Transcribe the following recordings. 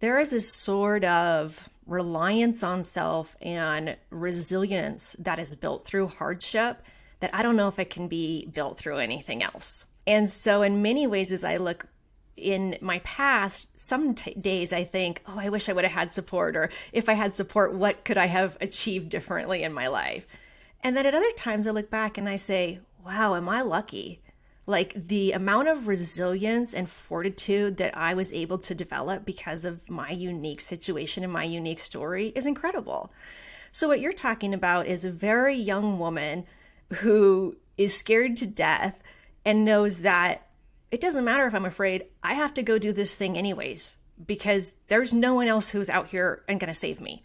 there is a sort of reliance on self and resilience that is built through hardship that I don't know if it can be built through anything else. And so in many ways, as I look in my past, some days I think, oh, I wish I would have had support, or if I had support, what could I have achieved differently in my life? And then at other times I look back and I say, wow, am I lucky? Like the amount of resilience and fortitude that I was able to develop because of my unique situation and my unique story is incredible. So what you're talking about is a very young woman who is scared to death and knows that it doesn't matter if I'm afraid, I have to go do this thing anyways, because there's no one else who's out here and going to save me.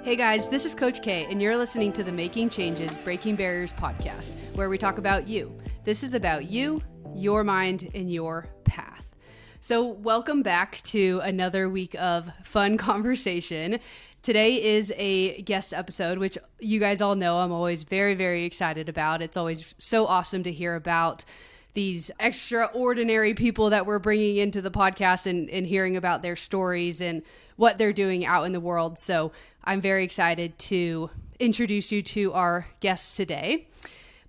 Hey guys, this is Coach K, and you're listening to the Making Changes, Breaking Barriers podcast, where we talk about you. This is about you, your mind, and your path. So welcome back to another week of fun conversation. Today is a guest episode, which you guys all know I'm always very, very excited about. It's always so awesome to hear about these extraordinary people that we're bringing into the podcast and hearing about their stories and what they're doing out in the world. So I'm very excited to introduce you to our guests today.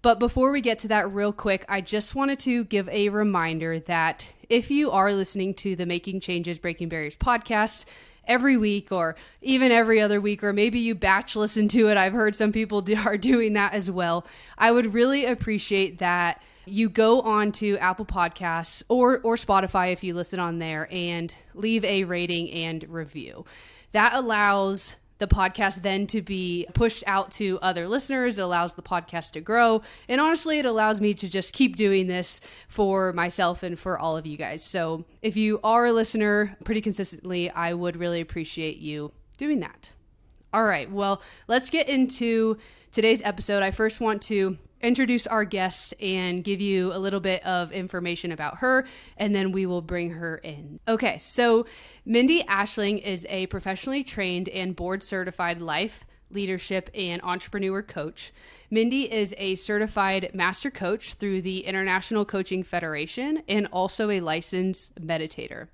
But before we get to that real quick, I just wanted to give a reminder that if you are listening to the Making Changes, Breaking Barriers podcast every week or even every other week, or maybe you batch listen to it, I've heard some people are doing that as well, I would really appreciate that you go on to Apple Podcasts or Spotify if you listen on there and leave a rating and review. That allows the podcast then to be pushed out to other listeners. It allows the podcast to grow. And honestly, it allows me to just keep doing this for myself and for all of you guys. So if you are a listener pretty consistently, I would really appreciate you doing that. All right, well, let's get into today's episode. I first want to introduce our guest and give you a little bit of information about her, and then we will bring her in. Okay, so Mindy Aisling is a professionally trained and board certified life, leadership, and entrepreneur coach. Mindy is a certified master coach through the International Coaching Federation and also a licensed meditator.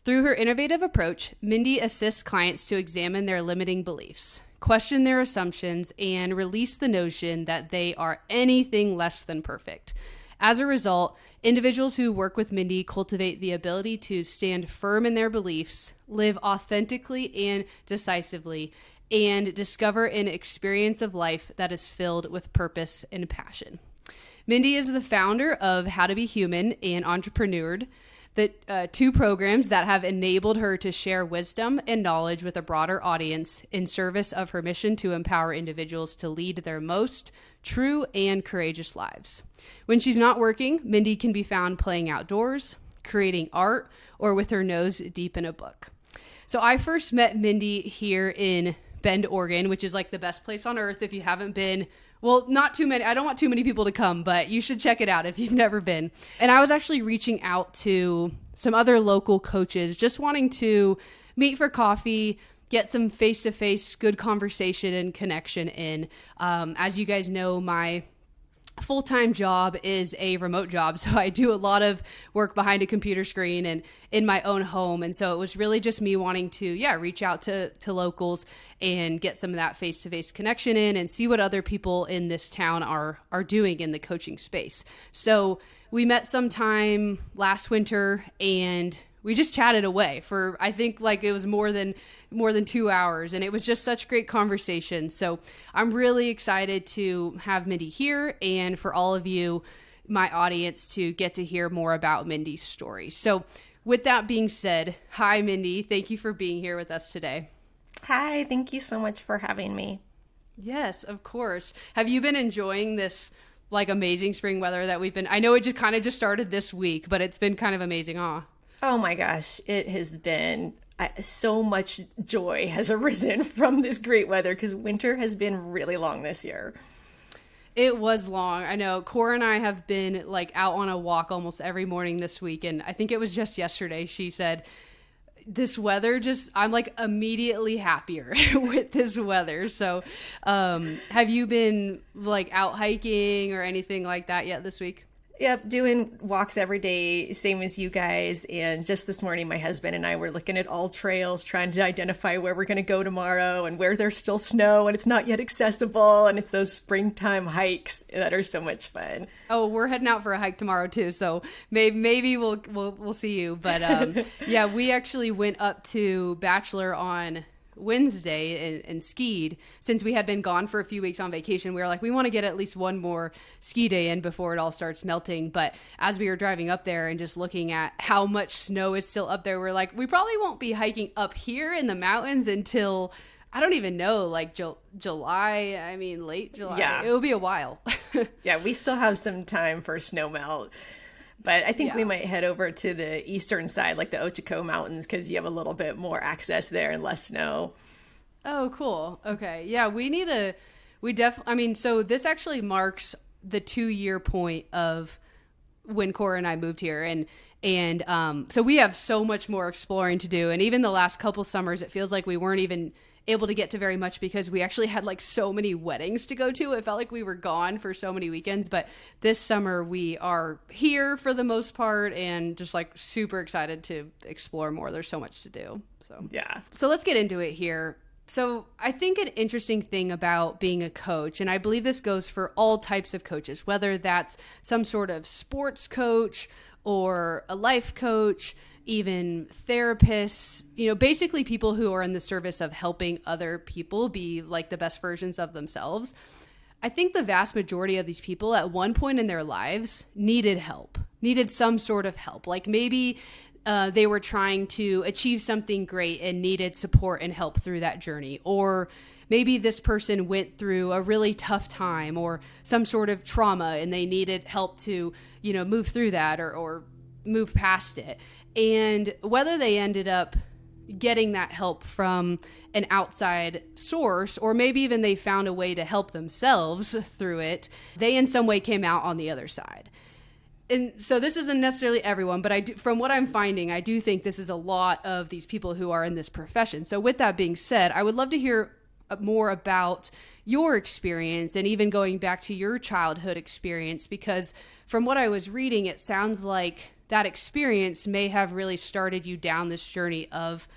Through her innovative approach, Mindy assists clients to examine their limiting beliefs, question their assumptions, and release the notion that they are anything less than perfect. As a result, individuals who work with Mindy cultivate the ability to stand firm in their beliefs, live authentically and decisively, and discover an experience of life that is filled with purpose and passion. Mindy is the founder of How to Be Human and Entreprenerd, the two programs that have enabled her to share wisdom and knowledge with a broader audience in service of her mission to empower individuals to lead their most true and courageous lives. When she's not working, Mindy can be found playing outdoors, creating art, or with her nose deep in a book. So I first met Mindy here in Bend, Oregon, which is like the best place on earth if you haven't been. Well, not too many. I don't want too many people to come, but you should check it out if you've never been. And I was actually reaching out to some other local coaches, just wanting to meet for coffee, get some face-to-face good conversation and connection in. As you guys know, my full-time job is a remote job, so I do a lot of work behind a computer screen and in my own home. And so it was really just me wanting to reach out to locals and get some of that face-to-face connection in and see what other people in this town are doing in the coaching space. So we met sometime last winter and we just chatted away for, I think like it was more than 2 hours, and it was just such great conversation. So I'm really excited to have Mindy here and for all of you, my audience, to get to hear more about Mindy's story. So with that being said, hi Mindy, thank you for being here with us today. Hi, thank you so much for having me. Yes, of course. Have you been enjoying this like amazing spring weather that we've been, I know it just kind of just started this week, but it's been kind of amazing, huh? Oh my gosh, it has been so much joy has arisen from this great weather because winter has been really long this year. It was long. I know Cora and I have been like out on a walk almost every morning this week. And I think it was just yesterday. She said, this weather I'm like immediately happier with this weather. So have you been like out hiking or anything like that yet this week? Yep, doing walks every day, same as you guys. And just this morning, my husband and I were looking at all trails, trying to identify where we're going to go tomorrow and where there's still snow and it's not yet accessible. And it's those springtime hikes that are so much fun. Oh, we're heading out for a hike tomorrow too, so maybe we'll see you. But yeah, we actually went up to Bachelor on Wednesday and skied. Since we had been gone for a few weeks on vacation, we were like, we want to get at least one more ski day in before it all starts melting. But as we were driving up there and just looking at how much snow is still up there, we're like, we probably won't be hiking up here in the mountains until, I don't even know, like July. I mean, late July. Yeah. It will be a while. Yeah, we still have some time for snow melt. But I think Yeah. we might head over to the eastern side, like the Ochiko Mountains, because you have a little bit more access there and less snow. Oh, cool. Okay. Yeah, I mean, so this actually marks the 2-year point of when Cora and I moved here. And so we have so much more exploring to do. And even the last couple summers, it feels like we weren't even able to get to very much because we actually had like so many weddings to go to. It felt like we were gone for so many weekends, but this summer we are here for the most part and just like super excited to explore more. There's so much to do. Yeah. So let's get into it here. So I think an interesting thing about being a coach, and I believe this goes for all types of coaches, whether that's some sort of sports coach or a life coach, even therapists, basically people who are in the service of helping other people be like the best versions of themselves. I think the vast majority of these people at one point in their lives needed some sort of help. Like maybe they were trying to achieve something great and needed support and help through that journey. Or maybe this person went through a really tough time or some sort of trauma and they needed help to, move through that or move past it. And whether they ended up getting that help from an outside source, or maybe even they found a way to help themselves through it, they in some way came out on the other side. And so this isn't necessarily everyone, but from what I'm finding, I do think this is a lot of these people who are in this profession. So with that being said, I would love to hear more about your experience and even going back to your childhood experience, because from what I was reading, it sounds like that experience may have really started you down this journey of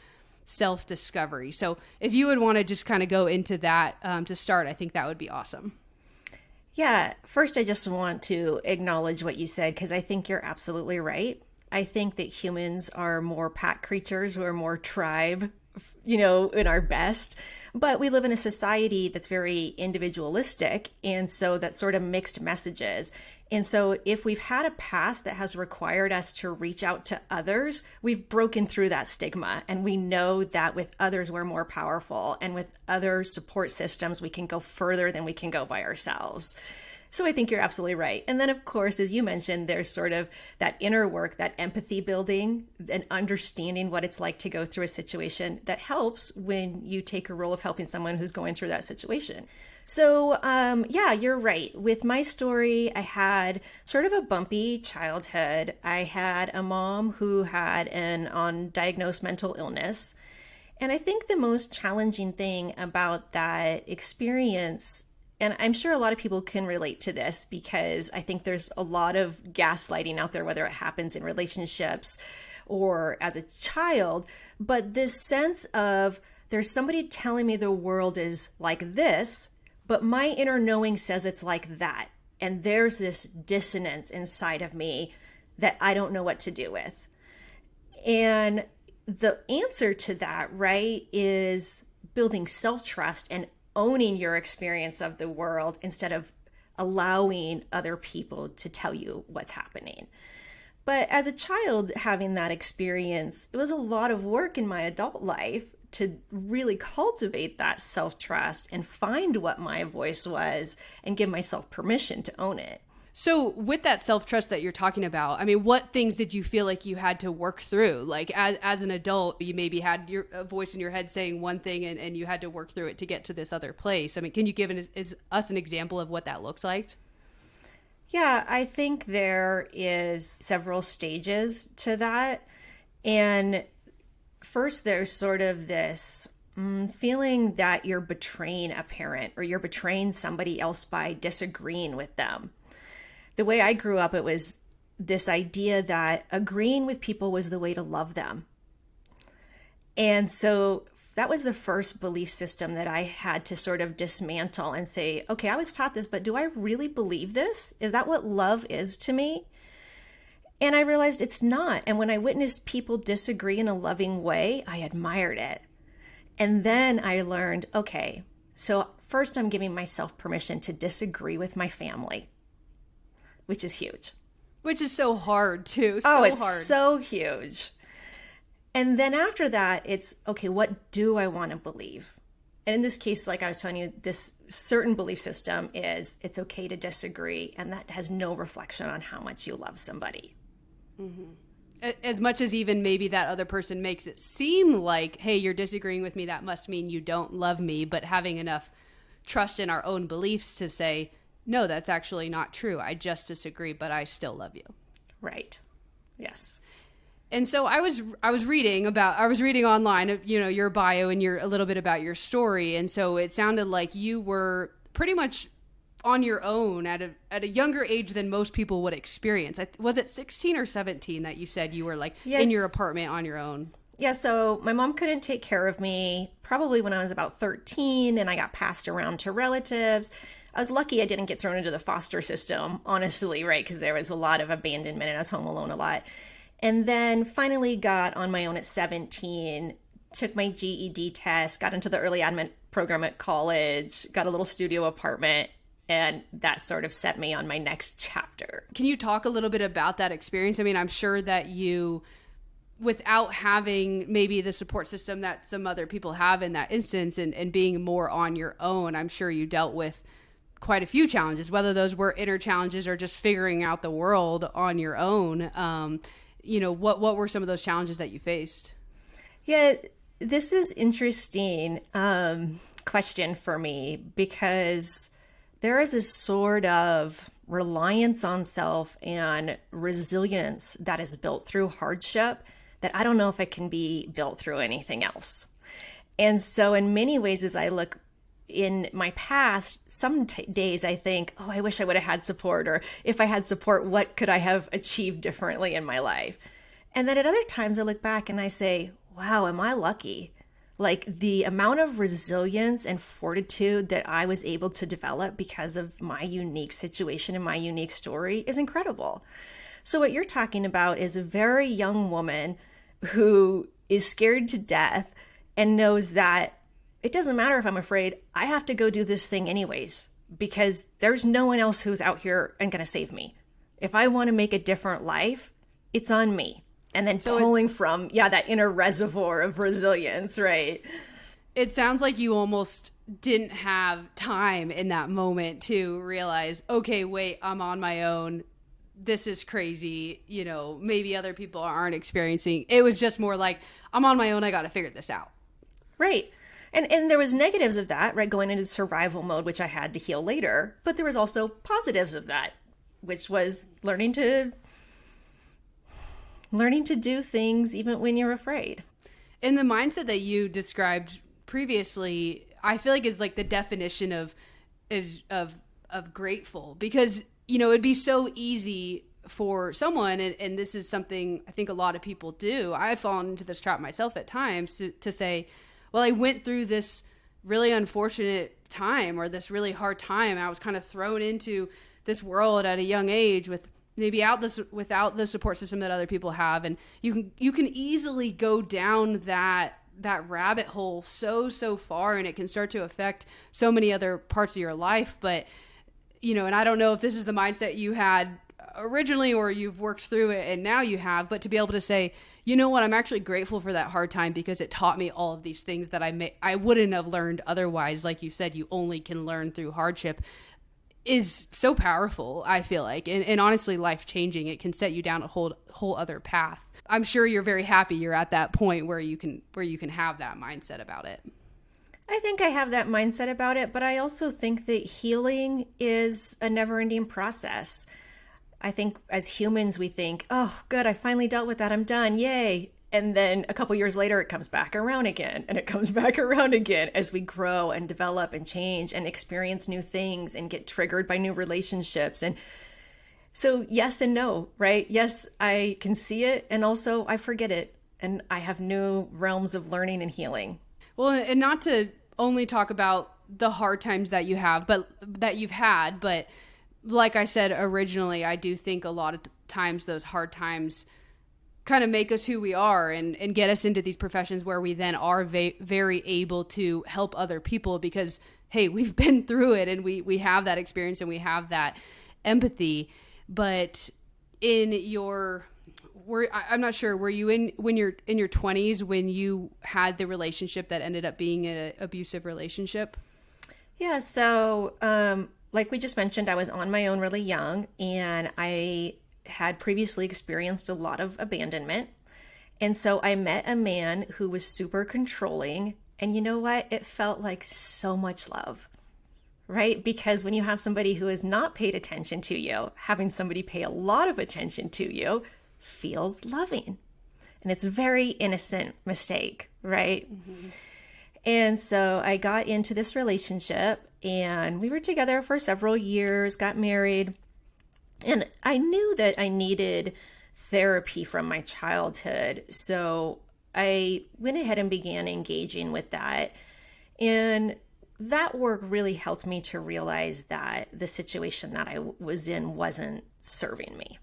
self-discovery. So if you would want to just kind of go into that to start, I think that would be awesome. Yeah. First, I just want to acknowledge what you said, because I think you're absolutely right. I think that humans are more pack creatures. We're more tribe, in our best. But we live in a society that's very individualistic. And so that's sort of mixed messages. And so if we've had a past that has required us to reach out to others, we've broken through that stigma. And we know that with others, we're more powerful. And with other support systems, we can go further than we can go by ourselves. So I think you're absolutely right. And then, of course, as you mentioned, there's sort of that inner work, that empathy building, and understanding what it's like to go through a situation that helps when you take a role of helping someone who's going through that situation. So, yeah, you're right. With my story, I had sort of a bumpy childhood. I had a mom who had an undiagnosed mental illness. And I think the most challenging thing about that experience, and I'm sure a lot of people can relate to this because I think there's a lot of gaslighting out there, whether it happens in relationships or as a child, but this sense of there's somebody telling me the world is like this, but my inner knowing says it's like that. And there's this dissonance inside of me that I don't know what to do with. And the answer to that, right, is building self-trust and owning your experience of the world instead of allowing other people to tell you what's happening. But as a child having that experience, it was a lot of work in my adult life to really cultivate that self-trust and find what my voice was and give myself permission to own it. So with that self-trust that you're talking about, I mean, what things did you feel like you had to work through? Like as an adult, you maybe had a voice in your head saying one thing and you had to work through it to get to this other place. I mean, can you give us an example of what that looked like? Yeah, I think there is several stages to that. And first, there's sort of this feeling that you're betraying a parent or you're betraying somebody else by disagreeing with them. The way I grew up, it was this idea that agreeing with people was the way to love them. And so that was the first belief system that I had to sort of dismantle and say, okay, I was taught this, but do I really believe this? Is that what love is to me? And I realized it's not. And when I witnessed people disagree in a loving way, I admired it. And then I learned, okay, so first I'm giving myself permission to disagree with my family, which is huge. Which is so hard too. It's hard. So huge. And then after that, it's, okay, what do I want to believe? And in this case, like I was telling you, this certain belief system is it's okay to disagree, and that has no reflection on how much you love somebody. Mm-hmm. As much as even maybe that other person makes it seem like, hey, you're disagreeing with me, that must mean you don't love me, but having enough trust in our own beliefs to say, no, that's actually not true. I just disagree, but I still love you. Right. Yes. And so I was reading online, your bio and a little bit about your story. And so it sounded like you were pretty much on your own at a younger age than most people would experience. Was it 16 or 17 that you said you were like Yes. in your apartment on your own? Yeah, so my mom couldn't take care of me probably when I was about 13, and I got passed around to relatives. I was lucky I didn't get thrown into the foster system, honestly, right? Because there was a lot of abandonment and I was home alone a lot. And then finally got on my own at 17, took my GED test, got into the early admit program at college, got a little studio apartment, and that sort of set me on my next chapter. Can you talk a little bit about that experience? I mean, I'm sure that you, without having maybe the support system that some other people have in that instance and being more on your own, I'm sure you dealt with quite a few challenges, whether those were inner challenges or just figuring out the world on your own. What were some of those challenges that you faced? Yeah, this is interesting question for me, because there is a sort of reliance on self and resilience that is built through hardship that I don't know if it can be built through anything else. And so in many ways, as I look in my past, some days I think, oh, I wish I would have had support, or if I had support, what could I have achieved differently in my life? And then at other times I look back and I say, wow, am I lucky? Like the amount of resilience and fortitude that I was able to develop because of my unique situation and my unique story is incredible. So what you're talking about is a very young woman who is scared to death and knows that it doesn't matter if I'm afraid, I have to go do this thing anyways, because there's no one else who's out here and going to save me. If I want to make a different life, it's on me. And then pulling from, that inner reservoir of resilience, right? It sounds like you almost didn't have time in that moment to realize, okay, wait, I'm on my own. This is crazy. Maybe other people aren't experiencing. It was just more like, I'm on my own. I got to figure this out. Right. And there was negatives of that, right? Going into survival mode, which I had to heal later. But there was also positives of that, which was learning to do things even when you're afraid. And the mindset that you described previously, I feel like is like the definition of grateful, because, it'd be so easy for someone, and this is something I think a lot of people do. I've fallen into this trap myself at times to say, well, I went through this really unfortunate time or this really hard time. I was kind of thrown into this world at a young age with maybe without the support system that other people have. And you can easily go down that rabbit hole so far, and it can start to affect so many other parts of your life. But, and I don't know if this is the mindset you had originally or you've worked through it and now you have, but to be able to say, you know what, I'm actually grateful for that hard time because it taught me all of these things that I wouldn't have learned otherwise. Like you said, you only can learn through hardship, is so powerful, I feel like, and honestly life-changing. It can set you down a whole other path. I'm sure you're very happy you're at that point where you can have that mindset about it. I think I have that mindset about it, but I also think that healing is a never-ending process. I think as humans, we think, oh, good, I finally dealt with that. I'm done. Yay. And then a couple years later, it comes back around again, and it comes back around again as we grow and develop and change and experience new things and get triggered by new relationships. And So yes and no, right? Yes, I can see it, and also I forget it, and I have new realms of learning and healing. Well, and not to only talk about the hard times that you have, but that you've had, but like I said originally, I do think a lot of times those hard times kind of make us who we are and get us into these professions where we then are very able to help other people because, hey, we've been through it and we have that experience and we have that empathy. But in your, I'm not sure, were you when you're in your 20s when you had the relationship that ended up being an abusive relationship? Yeah, so like we just mentioned, I was on my own really young, and I had previously experienced a lot of abandonment. And so I met a man who was super controlling. And you know what? It felt like so much love, right? Because when you have somebody who has not paid attention to you, having somebody pay a lot of attention to you feels loving. And it's a very innocent mistake, right? Mm-hmm. And so I got into this relationship and we were together for several years, got married. And I knew that I needed therapy from my childhood. So I went ahead and began engaging with that. And that work really helped me to realize that the situation that I was in wasn't serving me.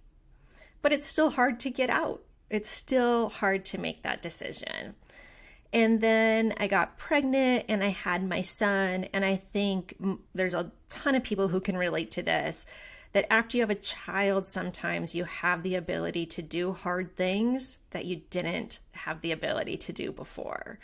But it's still hard to get out. It's still hard to make that decision. And then I got pregnant and I had my son. And I think there's a ton of people who can relate to this, that after you have a child, sometimes you have the ability to do hard things that you didn't have the ability to do before.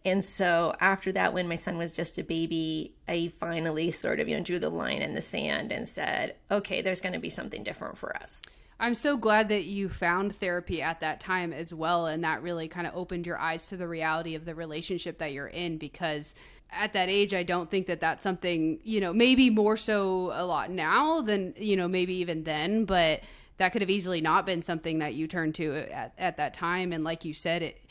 And so after that, when my son was just a baby, I finally sort of, drew the line in the sand and said, okay, there's going to be something different for us. I'm so glad that you found therapy at that time as well. And that really kind of opened your eyes to the reality of the relationship that you're in, because at that age, I don't think that that's something, maybe more so a lot now than, maybe even then, but that could have easily not been something that you turned to at that time. And like you said, it,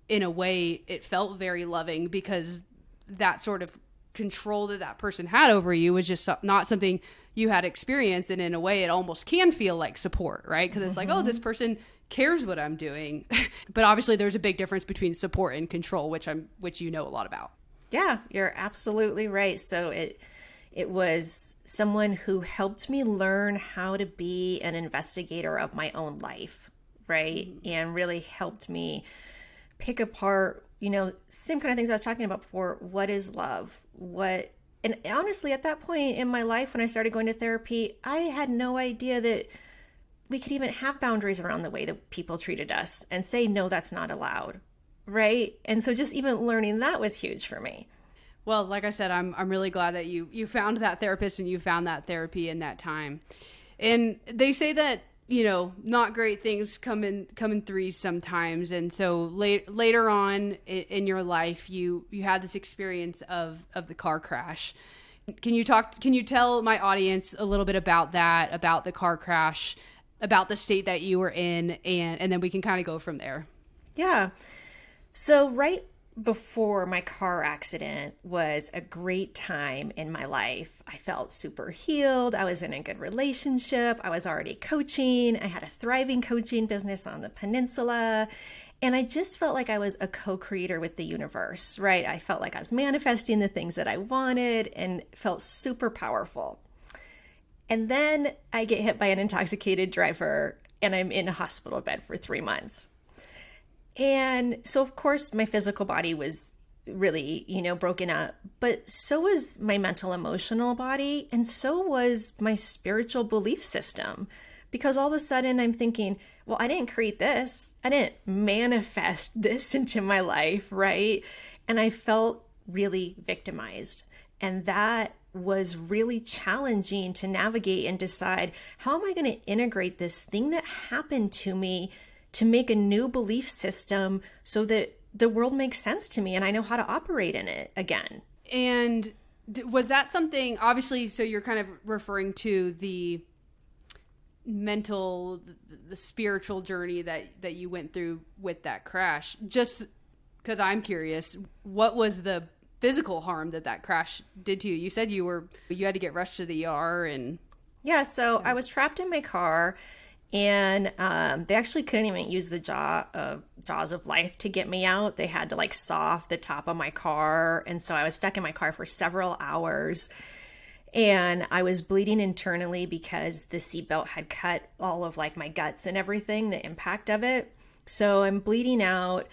in a way, it felt very loving because that sort of control that person had over you was just not something you had experienced. And in a way, it almost can feel like support, right? Because it's like, oh, this person cares what I'm doing. But obviously there's a big difference between support and control, which you know a lot about. Yeah, you're absolutely right. So it was someone who helped me learn how to be an investigator of my own life, right? Mm-hmm. And really helped me pick apart, same kind of things I was talking about before. What is love? And honestly, at that point in my life, when I started going to therapy, I had no idea that we could even have boundaries around the way that people treated us and say, no, that's not allowed. Right. And so just even learning that was huge for me. Well, like I said, I'm really glad that you found that therapist and you found that therapy in that time. And they say that, not great things come in threes sometimes. And so later on in your life, you had this experience of the car crash. Can you tell my audience a little bit about that, about the car crash, about the state that you were in, and then we can kind of go from there. Yeah. So right before my car accident was a great time in my life. I felt super healed. I was in a good relationship. I was already coaching. I had a thriving coaching business on the peninsula. And I just felt like I was a co-creator with the universe, right? I felt like I was manifesting the things that I wanted and felt super powerful. And then I get hit by an intoxicated driver and I'm in a hospital bed for 3 months. And so, of course, my physical body was really, broken up, but so was my mental, emotional body. And so was my spiritual belief system, because all of a sudden I'm thinking, well, I didn't create this. I didn't manifest this into my life, right? And I felt really victimized. And that was really challenging to navigate and decide, how am I going to integrate this thing that happened to me to make a new belief system so that the world makes sense to me and I know how to operate in it again. And was that something, obviously, so you're kind of referring to the mental, the spiritual journey that you went through with that crash. Just because I'm curious, what was the physical harm that crash did to you? You said you had to get rushed to the ER and... Yeah, so I was trapped in my car, and they actually couldn't even use the jaws of life to get me out. They had to like saw off the top of my car, and so I was stuck in my car for several hours. And I was bleeding internally because the seatbelt had cut all of like my guts and everything, the impact of it. So I'm bleeding out.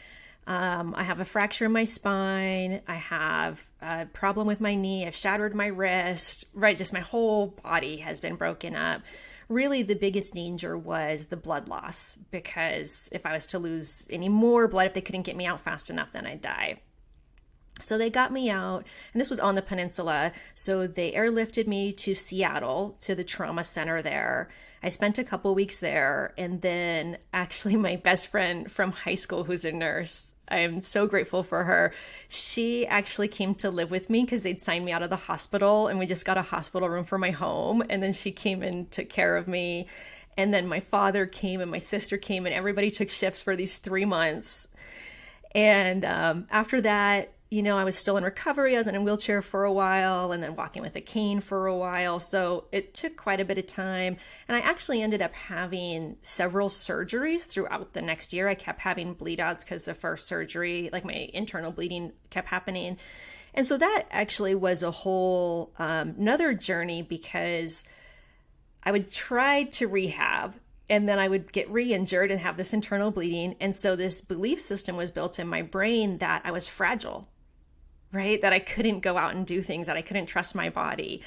I have a fracture in my spine. I have a problem with my knee. I've shattered my wrist, right? Just my whole body has been broken up. Really, the biggest danger was the blood loss, because if I was to lose any more blood, if they couldn't get me out fast enough, then I'd die. So they got me out, and this was on the peninsula. So they airlifted me to Seattle, to the trauma center there. I spent a couple weeks there, and then actually my best friend from high school, who's a nurse, I am so grateful for her. She actually came to live with me because they'd signed me out of the hospital, and we just got a hospital room for my home. And then she came and took care of me. And then my father came and my sister came, and everybody took shifts for these 3 months. And after that, I was still in recovery. I was in a wheelchair for a while, and then walking with a cane for a while. So it took quite a bit of time. And I actually ended up having several surgeries throughout the next year. I kept having bleed outs because the first surgery, like my internal bleeding, kept happening. And so that actually was a whole another journey, because I would try to rehab, and then I would get re-injured and have this internal bleeding. And so this belief system was built in my brain that I was fragile, right? That I couldn't go out and do things, that I couldn't trust my body.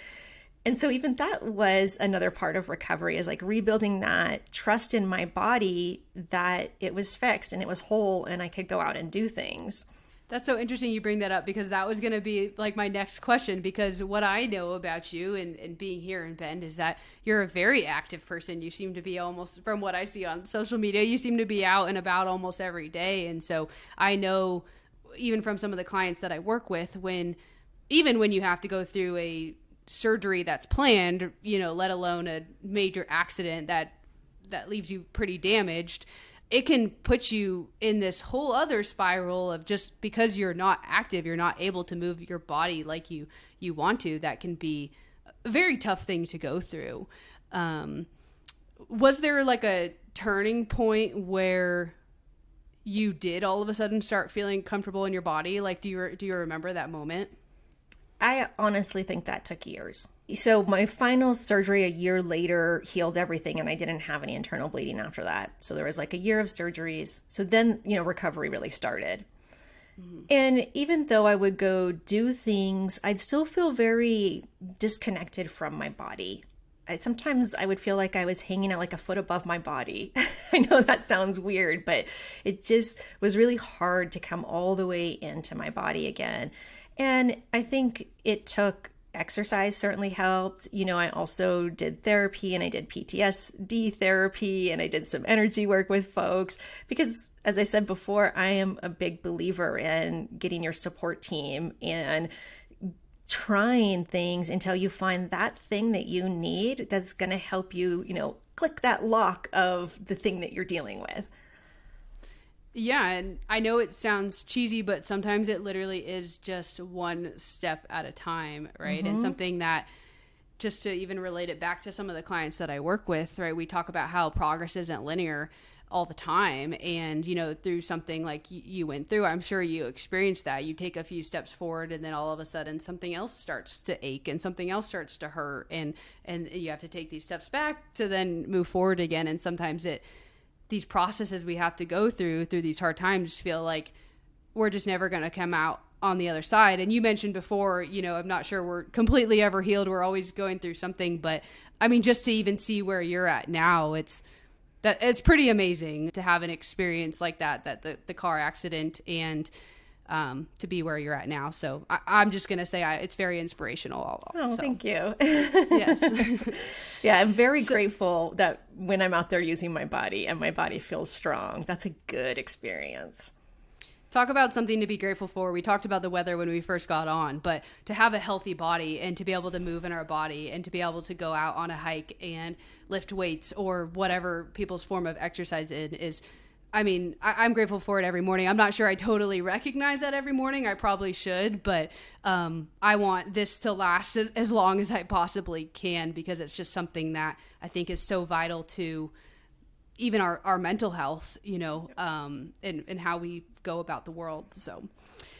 And so even that was another part of recovery, is like rebuilding that trust in my body, that it was fixed and it was whole and I could go out and do things. That's so interesting you bring that up, because that was going to be like my next question, because what I know about you and being here in Bend is that you're a very active person. You seem to be, almost from what I see on social media, you seem to be out and about almost every day. And so I know, even from some of the clients that I work with, even when you have to go through a surgery that's planned, let alone a major accident that leaves you pretty damaged, it can put you in this whole other spiral of, just because you're not active, you're not able to move your body like you want to. That can be a very tough thing to go through. Was there like a turning point where you did all of a sudden start feeling comfortable in your body? Like, do you remember that moment? I honestly think that took years. So my final surgery a year later healed everything, and I didn't have any internal bleeding after that. So there was like a year of surgeries. So then, recovery really started. Mm-hmm. And even though I would go do things, I'd still feel very disconnected from my body. Sometimes I would feel like I was hanging out like a foot above my body. I know that sounds weird, but it just was really hard to come all the way into my body again. And I think it took exercise, certainly helped. I also did therapy, and I did PTSD therapy, and I did some energy work with folks, because as I said before, I am a big believer in getting your support team and trying things until you find that thing that you need that's going to help you, click that lock of the thing that you're dealing with. Yeah, and I know it sounds cheesy, but sometimes it literally is just one step at a time, right? Mm-hmm. And something that, just to even relate it back to some of the clients that I work with, right, we talk about how progress isn't linear all the time. And, through something like you went through, I'm sure you experienced that. You take a few steps forward, and then all of a sudden something else starts to ache and something else starts to hurt. And you have to take these steps back to then move forward again. And sometimes these processes we have to go through these hard times feel like we're just never going to come out on the other side. And you mentioned before, I'm not sure we're completely ever healed. We're always going through something. But I mean, just to even see where you're at now, it's pretty amazing to have an experience like that the car accident, and to be where you're at now. So I'm just going to say it's very inspirational. Oh, so. Thank you. Yes. Yeah, I'm very grateful that when I'm out there using my body and my body feels strong, that's a good experience. Talk about something to be grateful for. We talked about the weather when we first got on, but to have a healthy body and to be able to move in our body and to be able to go out on a hike and lift weights or whatever people's form of exercise is I mean, I'm grateful for it every morning. I'm not sure I totally recognize that every morning. I probably should, but I want this to last as long as I possibly can, because it's just something that I think is so vital to even our mental health, and how we go about the world. So,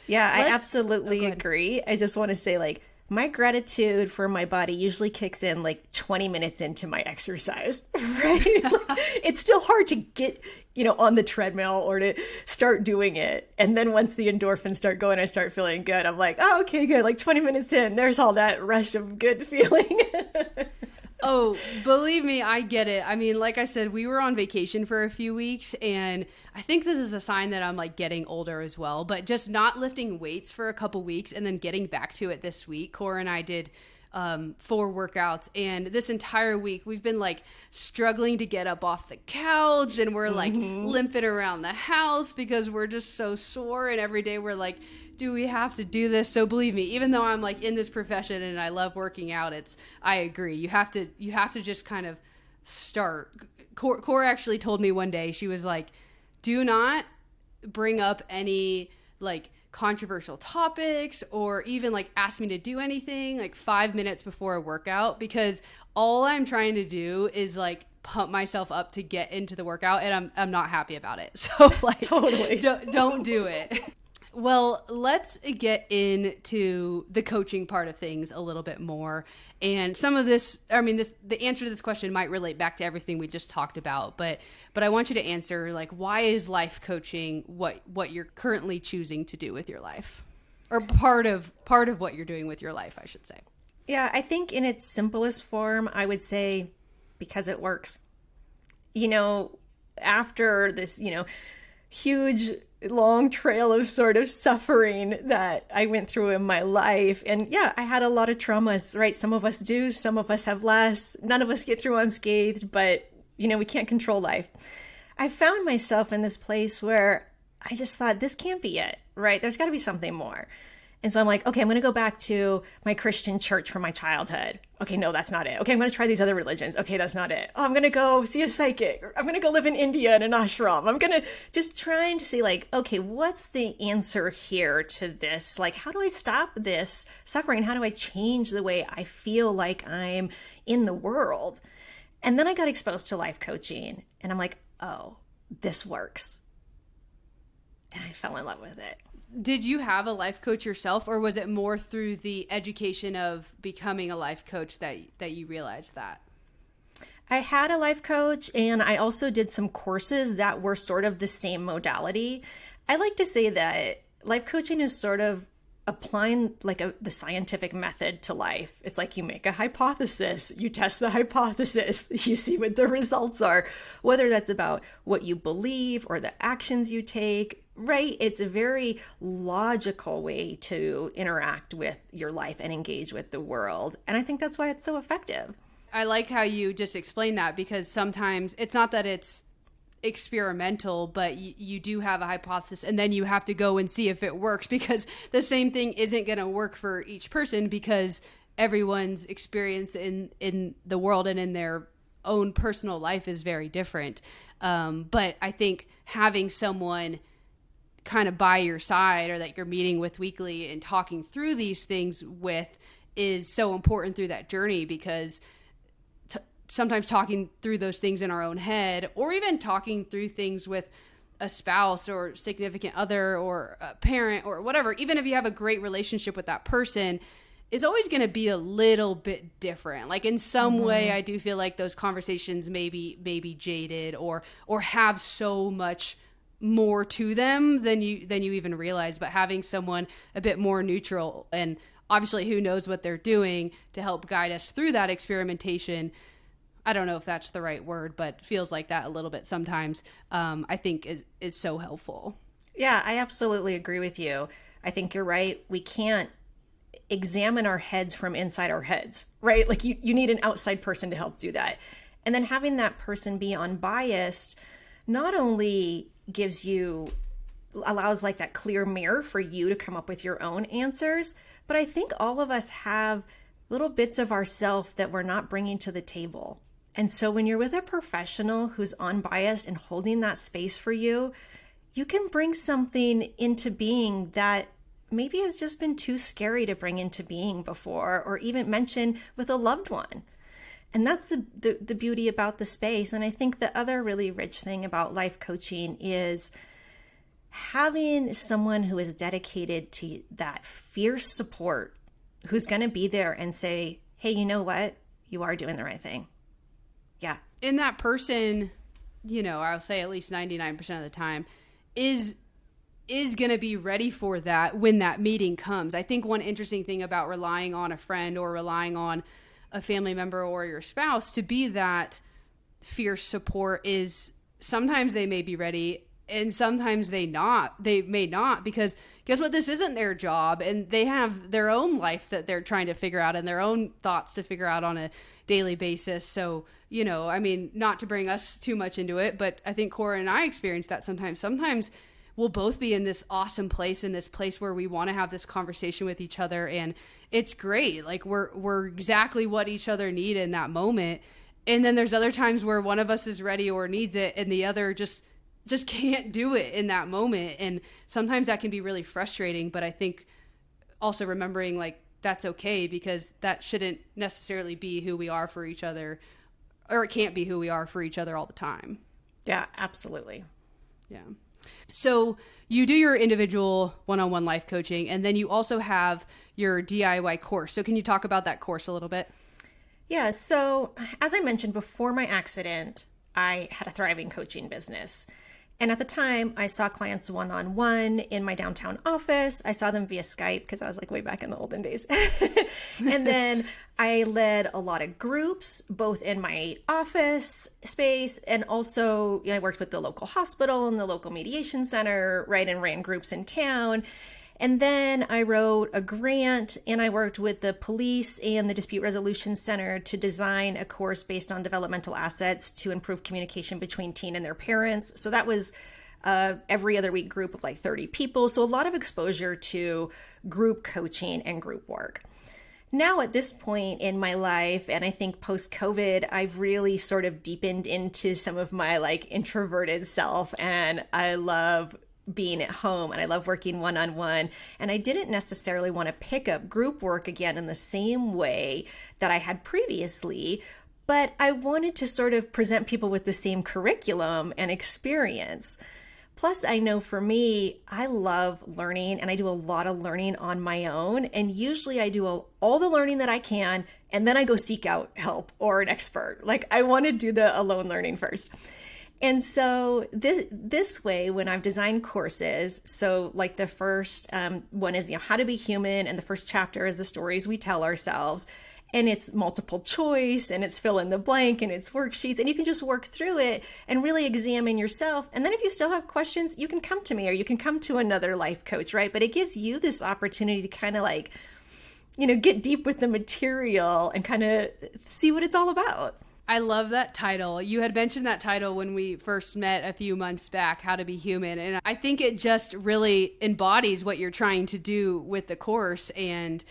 yeah, I absolutely agree. I just want to say, like, my gratitude for my body usually kicks in like 20 minutes into my exercise, right? Like, it's still hard to get, on the treadmill or to start doing it. And then once the endorphins start going, I start feeling good. I'm like, oh, okay, good. Like 20 minutes in, there's all that rush of good feeling. Oh, believe me, I get it. I mean, like I said, we were on vacation for a few weeks, and I think this is a sign that I'm like getting older as well, but just not lifting weights for a couple weeks and then getting back to it this week. Cora and I did 4 workouts, and this entire week we've been like struggling to get up off the couch, and we're like limping around the house because we're just so sore, and every day we're like, do we have to do this? So believe me, even though I'm like in this profession and I love working out, I agree. You have to just kind of start. Cora actually told me one day, she was like, do not bring up any like controversial topics or even like ask me to do anything like 5 minutes before a workout, because all I'm trying to do is like pump myself up to get into the workout, and I'm not happy about it. So like Totally. don't do it. Well, let's get into the coaching part of things a little bit more. And some of this, the answer to this question might relate back to everything we just talked about, but I want you to answer, like, why is life coaching what you're currently choosing to do with your life? Or part of what you're doing with your life, I should say. Yeah, I think in its simplest form, I would say because it works. After this, huge long trail of sort of suffering that I went through in my life. And yeah, I had a lot of traumas, right? Some of us do, some of us have less. None of us get through unscathed, but we can't control life. I found myself in this place where I just thought, this can't be it, right? There's got to be something more. And so I'm like, okay, I'm going to go back to my Christian church from my childhood. Okay, no, that's not it. Okay, I'm going to try these other religions. Okay, that's not it. Oh, I'm going to go see a psychic. I'm going to go live in India in an ashram. I'm going to just trying to see, like, okay, what's the answer here to this? Like, how do I stop this suffering? How do I change the way I feel like I'm in the world? And then I got exposed to life coaching, and I'm like, oh, this works. And I fell in love with it. Did you have a life coach yourself, or was it more through the education of becoming a life coach that you realized that? I had a life coach, and I also did some courses that were sort of the same modality. I like to say that life coaching is sort of applying like the scientific method to life. It's like you make a hypothesis, you test the hypothesis, you see what the results are, whether that's about what you believe or the actions you take, right? It's a very logical way to interact with your life and engage with the world. And I think that's why it's so effective. I like how you just explained that, because sometimes it's not that it's experimental, but you do have a hypothesis, and then you have to go and see if it works, because the same thing isn't going to work for each person, because everyone's experience in the world and in their own personal life is very different. But I think having someone kind of by your side, or that you're meeting with weekly and talking through these things with, is so important through that journey, because sometimes talking through those things in our own head, or even talking through things with a spouse or significant other or a parent or whatever, even if you have a great relationship with that person, is always going to be a little bit different. Like in some way, I do feel like those conversations may be jaded or have so much more to them than you even realize. But having someone a bit more neutral, and obviously who knows what they're doing, to help guide us through that experimentation, I don't know if that's the right word, but feels like that a little bit sometimes, I think is so helpful. Yeah, I absolutely agree with you. I think you're right. We can't examine our heads from inside our heads, right? Like you need an outside person to help do that. And then having that person be unbiased not only allows like that clear mirror for you to come up with your own answers, but I think all of us have little bits of ourself that we're not bringing to the table. And so when you're with a professional who's unbiased and holding that space for you, you can bring something into being that maybe has just been too scary to bring into being before, or even mention with a loved one. And that's the beauty about the space. And I think the other really rich thing about life coaching is having someone who is dedicated to that fierce support, who's going to be there and say, hey, you know what? You are doing the right thing. Yeah. And that person, I'll say at least 99% of the time is going to be ready for that when that meeting comes. I think one interesting thing about relying on a friend or relying on a family member or your spouse to be that fierce support is sometimes they may be ready and sometimes they may not, because guess what? This isn't their job, and they have their own life that they're trying to figure out and their own thoughts to figure out on a daily basis. So, not to bring us too much into it, but I think Cora and I experience that sometimes we'll both be in this awesome place, in this place where we want to have this conversation with each other. And it's great. Like we're exactly what each other need in that moment. And then there's other times where one of us is ready or needs it and the other just can't do it in that moment. And sometimes that can be really frustrating, but I think also remembering like that's okay, because that shouldn't necessarily be who we are for each other, or it can't be who we are for each other all the time. Yeah, absolutely. Yeah. So you do your individual one-on-one life coaching, and then you also have your DIY course. So can you talk about that course a little bit? Yeah. So as I mentioned, before my accident, I had a thriving coaching business. And at the time, I saw clients one-on-one in my downtown office. I saw them via Skype because I was like way back in the olden days. And then I led a lot of groups, both in my office space and also I worked with the local hospital and the local mediation center, right, and ran groups in town. And then I wrote a grant and I worked with the police and the Dispute Resolution Center to design a course based on developmental assets to improve communication between teen and their parents. So that was every other week group of like 30 people. So a lot of exposure to group coaching and group work. Now at this point in my life, and I think post-COVID, I've really sort of deepened into some of my like introverted self, and I love being at home and I love working one-on-one. And I didn't necessarily want to pick up group work again in the same way that I had previously, but I wanted to sort of present people with the same curriculum and experience. Plus, I know for me, I love learning and I do a lot of learning on my own. And usually I do all the learning that I can, and then I go seek out help or an expert. Like I want to do the alone learning first. And so this way, when I've designed courses, so like the first one is, how to be human. And the first chapter is the stories we tell ourselves. And it's multiple choice and it's fill in the blank and it's worksheets. And you can just work through it and really examine yourself. And then if you still have questions, you can come to me or you can come to another life coach, right? But it gives you this opportunity to kind of like, get deep with the material and kind of see what it's all about. I love that title. You had mentioned that title when we first met a few months back, How to Be Human. And I think it just really embodies what you're trying to do with the course. And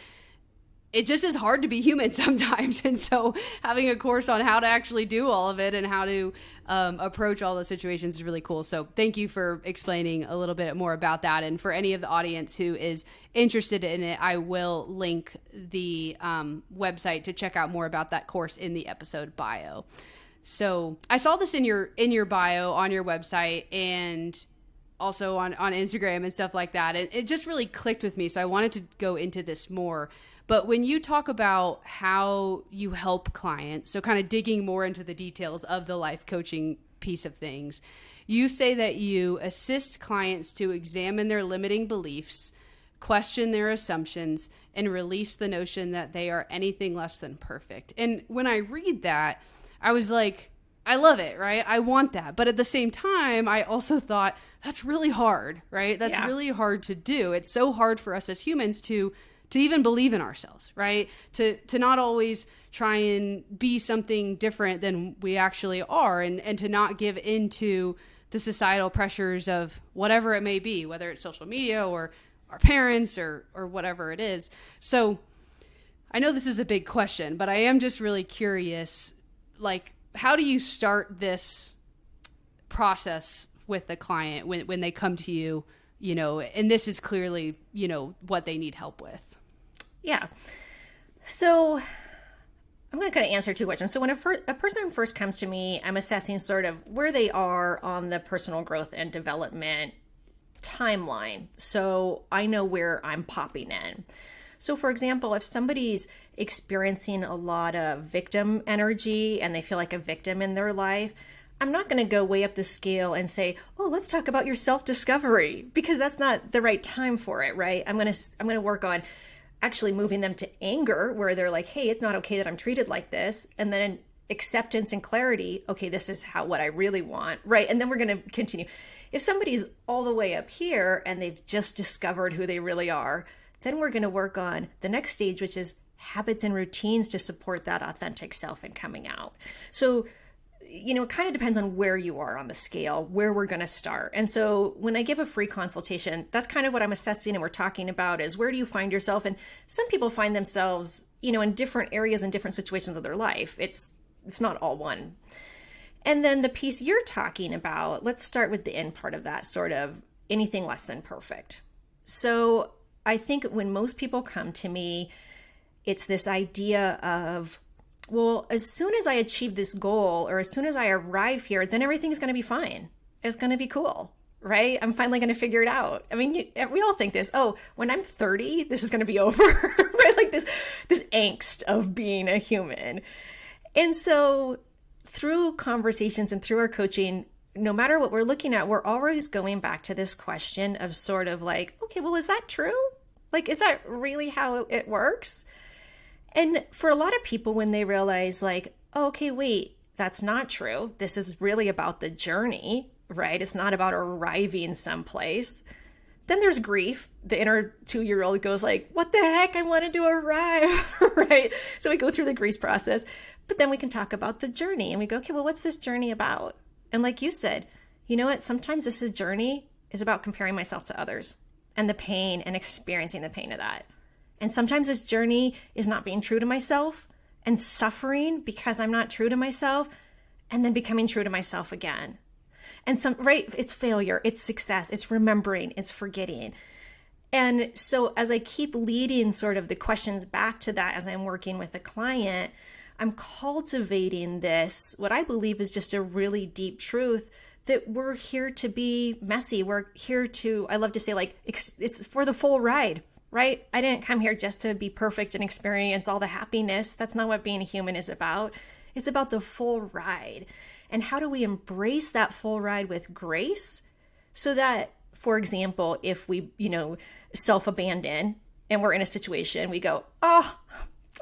it just is hard to be human sometimes. And so having a course on how to actually do all of it and how to approach all those situations is really cool. So thank you for explaining a little bit more about that. And for any of the audience who is interested in it, I will link the website to check out more about that course in the episode bio. So I saw this in your bio on your website and also on Instagram and stuff like that. And it just really clicked with me. So I wanted to go into this more. But when you talk about how you help clients, so kind of digging more into the details of the life coaching piece of things, you say that you assist clients to examine their limiting beliefs, question their assumptions, and release the notion that they are anything less than perfect. And when I read that, I was like, I love it, right? I want that. But at the same time, I also thought that's really hard, right? That's really hard to do. It's so hard for us as humans to even believe in ourselves, right? To not always try and be something different than we actually are, and to not give into the societal pressures of whatever it may be, whether it's social media or our parents or whatever it is. So I know this is a big question, but I am just really curious, like, how do you start this process with the client when they come to you, and this is clearly, what they need help with? Yeah. So I'm going to kind of answer two questions. So when a person first comes to me, I'm assessing sort of where they are on the personal growth and development timeline. So I know where I'm popping in. So for example, if somebody's experiencing a lot of victim energy and they feel like a victim in their life, I'm not going to go way up the scale and say, oh, let's talk about your self-discovery, because that's not the right time for it, right? I'm going to work on actually moving them to anger, where they're like, hey, it's not okay that I'm treated like this. And then acceptance and clarity. Okay, this is what I really want, right? And then we're going to continue. If somebody's all the way up here and they've just discovered who they really are, then we're going to work on the next stage, which is habits and routines to support that authentic self and coming out. So, it kind of depends on where you are on the scale, where we're going to start. And so when I give a free consultation, that's kind of what I'm assessing and we're talking about is, where do you find yourself? And some people find themselves, in different areas and different situations of their life. It's not all one. And then the piece you're talking about, let's start with the end part of that, sort of anything less than perfect. So I think when most people come to me, it's this idea of, well, as soon as I achieve this goal or as soon as I arrive here, then everything's going to be fine. It's going to be cool, right? I'm finally going to figure it out. I mean, we all think this, oh, when I'm 30, this is going to be over, right? Like this angst of being a human. And so through conversations and through our coaching, no matter what we're looking at, we're always going back to this question of sort of like, okay, well, is that true? Like, is that really how it works? And for a lot of people, when they realize like, oh, okay, wait, that's not true. This is really about the journey, right? It's not about arriving someplace. Then there's grief. The inner 2-year-old goes like, what the heck? I wanted to arrive, right? So we go through the grief process, but then we can talk about the journey and we go, okay, well, what's this journey about? And like you said, you know what? Sometimes this journey is about comparing myself to others and the pain and experiencing the pain of that. And sometimes this journey is not being true to myself and suffering because I'm not true to myself and then becoming true to myself again. And it's failure, it's success, it's remembering, it's forgetting. And so as I keep leading sort of the questions back to that as I'm working with a client, I'm cultivating this, what I believe is just a really deep truth, that we're here to be messy. We're here to, I love to say, like, it's for the full ride. Right? I didn't come here just to be perfect and experience all the happiness. That's not what being a human is about. It's about the full ride. And how do we embrace that full ride with grace so that, for example, if we, self-abandon and we're in a situation, we go, oh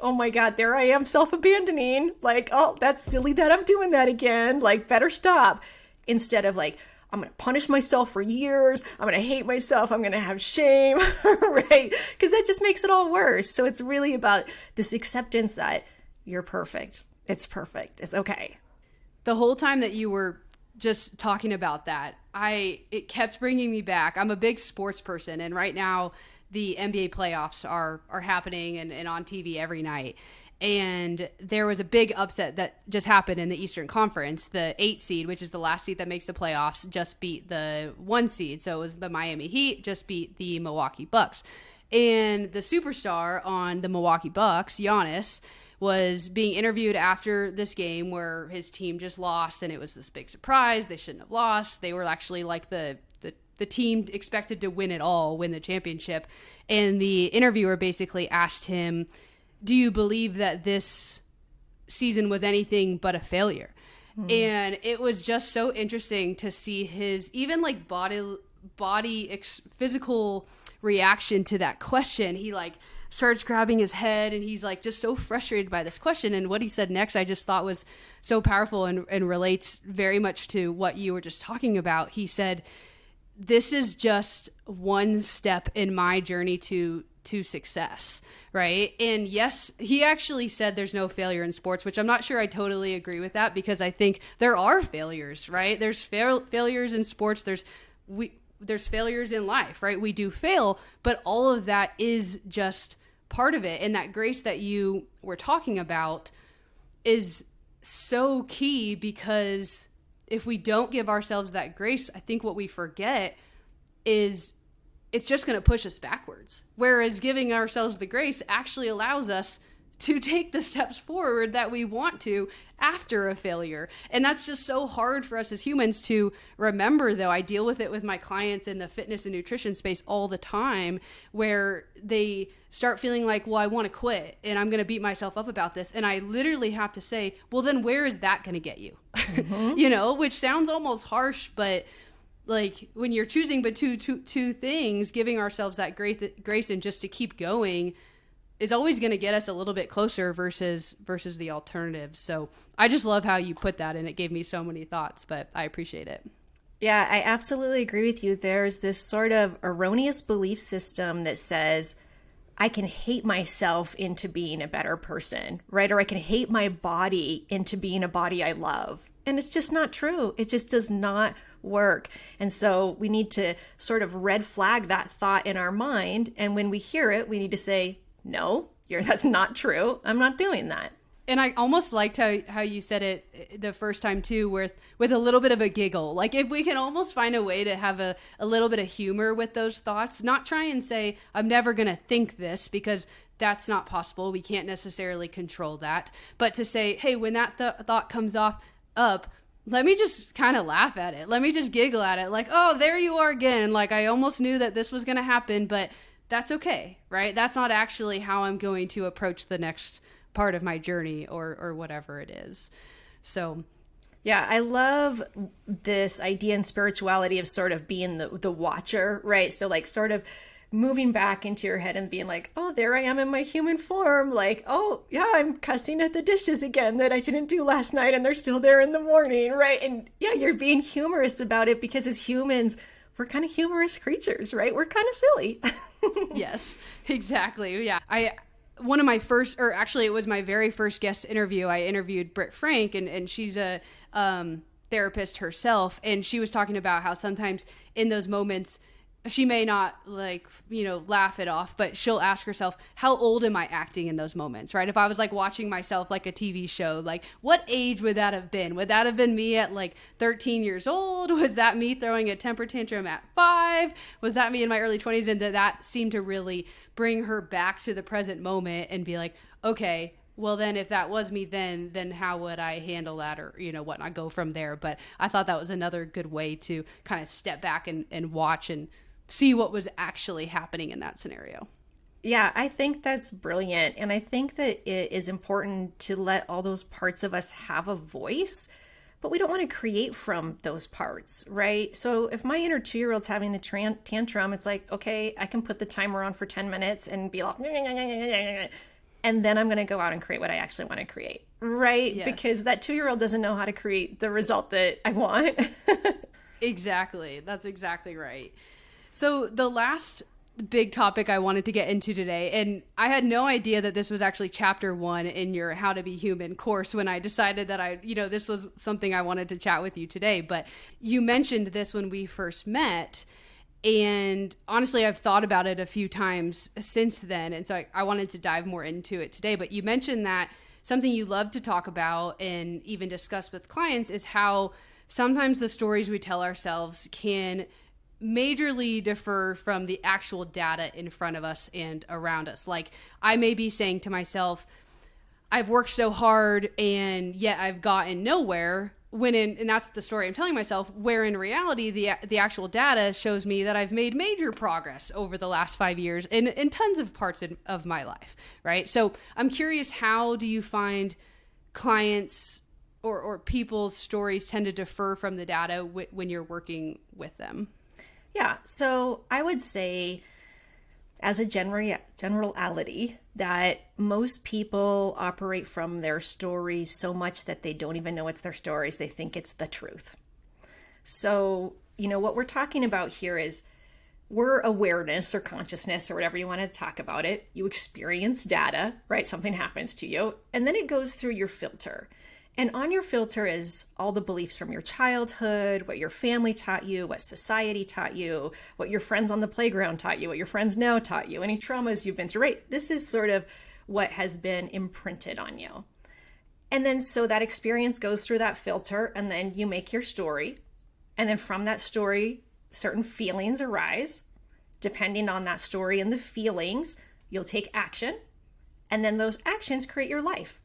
my God, there I am self-abandoning. Like, oh, that's silly that I'm doing that again. Like, better stop. Instead of like, I'm going to punish myself for years. I'm going to hate myself. I'm going to have shame, right? Because that just makes it all worse. So it's really about this acceptance that you're perfect. It's perfect. It's okay. The whole time that you were just talking about that, it kept bringing me back. I'm a big sports person, and right now the NBA playoffs are happening and on TV every night. And there was a big upset that just happened in the Eastern Conference. The 8 seed, which is the last seed that makes the playoffs, just beat the 1 seed. So it was the Miami Heat, just beat the Milwaukee Bucks. And the superstar on the Milwaukee Bucks, Giannis, was being interviewed after this game where his team just lost, and it was this big surprise. They shouldn't have lost. They were actually like the team expected to win it all, win the championship. And the interviewer basically asked him, do you believe that this season was anything but a failure? And it was just so interesting to see his even like physical reaction to that question. He like starts grabbing his head and he's like just so frustrated by this question. And what he said next, I just thought was so powerful and relates very much to what you were just talking about. He said, this is just one step in my journey to success, right? And yes, he actually said there's no failure in sports, which I'm not sure I totally agree with that, because I think there are failures, right? There's failures in sports. There's failures in life, right? We do fail, but all of that is just part of it. And that grace that you were talking about is so key, because if we don't give ourselves that grace, I think what we forget is it's just going to push us backwards. Whereas giving ourselves the grace actually allows us to take the steps forward that we want to after a failure. And that's just so hard for us as humans to remember, though. I deal with it with my clients in the fitness and nutrition space all the time, where they start feeling like, well, I want to quit and I'm going to beat myself up about this. And I literally have to say, well, then where is that going to get you? Mm-hmm. Which sounds almost harsh, but like when you're choosing but two things, giving ourselves that grace and just to keep going is always going to get us a little bit closer versus the alternatives. So I just love how you put that, and it gave me so many thoughts, but I appreciate it. Yeah, I absolutely agree with you. There's this sort of erroneous belief system that says I can hate myself into being a better person, right? Or I can hate my body into being a body I love. And it's just not true. It just does not work. And so we need to sort of red flag that thought in our mind. And when we hear it, we need to say, no, that's not true. I'm not doing that. And I almost liked how you said it the first time too, with a little bit of a giggle. Like if we can almost find a way to have a little bit of humor with those thoughts, not try and say, I'm never going to think this, because that's not possible. We can't necessarily control that. But to say, hey, when that thought comes up, let me just kind of laugh at it. Let me just giggle at it. Like, oh, there you are again. Like I almost knew that this was going to happen, but that's okay, right? That's not actually how I'm going to approach the next part of my journey or whatever it is. So yeah, I love this idea in spirituality of sort of being the watcher, right? So like sort of moving back into your head and being like, oh, there I am in my human form. Like, oh yeah, I'm cussing at the dishes again that I didn't do last night and they're still there in the morning, right? And yeah, you're being humorous about it, because as humans, we're kind of humorous creatures, right? We're kind of silly. Yes, exactly. Yeah. One of my first, or actually it was my very first guest interview, I interviewed Britt Frank, and she's a therapist herself. And she was talking about how sometimes in those moments, she may not laugh it off, but she'll ask herself, how old am I acting in those moments, right? If I was like watching myself like a TV show, like what age would that have been? Would that have been me at like 13 years old? Was that me throwing a temper tantrum at 5? Was that me in my early 20s? And that seemed to really bring her back to the present moment and be like, okay, well then if that was me then how would I handle that, or whatnot, go from there. But I thought that was another good way to kind of step back and watch and see what was actually happening in that scenario. Yeah, I think that's brilliant. And I think that it is important to let all those parts of us have a voice, but we don't want to create from those parts, right? So if my inner 2-year-old's having a tantrum, it's like, okay, I can put the timer on for 10 minutes and be like, and then I'm going to go out and create what I actually want to create, right? Yes. Because that 2-year-old doesn't know how to create the result that I want. Exactly. That's exactly right. So the last big topic I wanted to get into today, and I had no idea that this was actually chapter 1 in your How to Be Human course when I decided that this was something I wanted to chat with you today, but you mentioned this when we first met, and honestly, I've thought about it a few times since then, and so I wanted to dive more into it today. But you mentioned that something you love to talk about and even discuss with clients is how sometimes the stories we tell ourselves can majorly differ from the actual data in front of us and around us. Like I may be saying to myself, I've worked so hard and yet I've gotten nowhere, and that's the story I'm telling myself, where in reality, the actual data shows me that I've made major progress over the last 5 years in tons of parts of my life, right? So I'm curious, how do you find clients or people's stories tend to differ from the data when you're working with them? Yeah, so I would say as a generality that most people operate from their stories so much that they don't even know it's their stories. They think it's the truth. So, what we're talking about here is we're awareness or consciousness or whatever you want to talk about it. You experience data, right? Something happens to you, and then it goes through your filter. And on your filter is all the beliefs from your childhood, what your family taught you, what society taught you, what your friends on the playground taught you, what your friends now taught you, any traumas you've been through, right? This is sort of what has been imprinted on you. And then so that experience goes through that filter, and then you make your story. And then from that story, certain feelings arise. Depending on that story and the feelings, you'll take action. And then those actions create your life.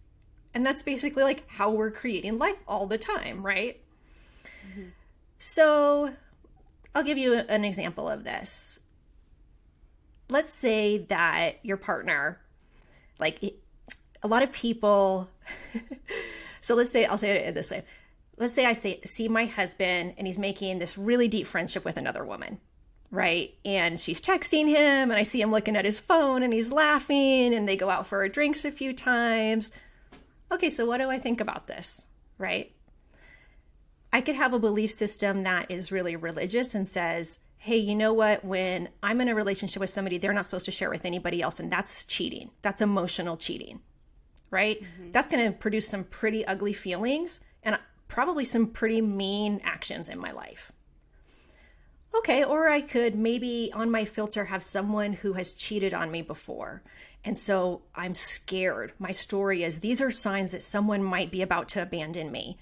And that's basically like how we're creating life all the time, right? Mm-hmm. So I'll give you an example of this. Let's say that your partner, like a lot of people, so I'll say it this way. Let's say I see my husband and he's making this really deep friendship with another woman, right? And she's texting him and I see him looking at his phone and he's laughing and they go out for drinks a few times. Okay, so what do I think about this, right? I could have a belief system that is really religious and says, hey, you know what? When I'm in a relationship with somebody, they're not supposed to share with anybody else. And that's cheating. That's emotional cheating, right? Mm-hmm. That's going to produce some pretty ugly feelings and probably some pretty mean actions in my life. Okay, or I could maybe on my filter have someone who has cheated on me before. And so I'm scared. My story is these are signs that someone might be about to abandon me.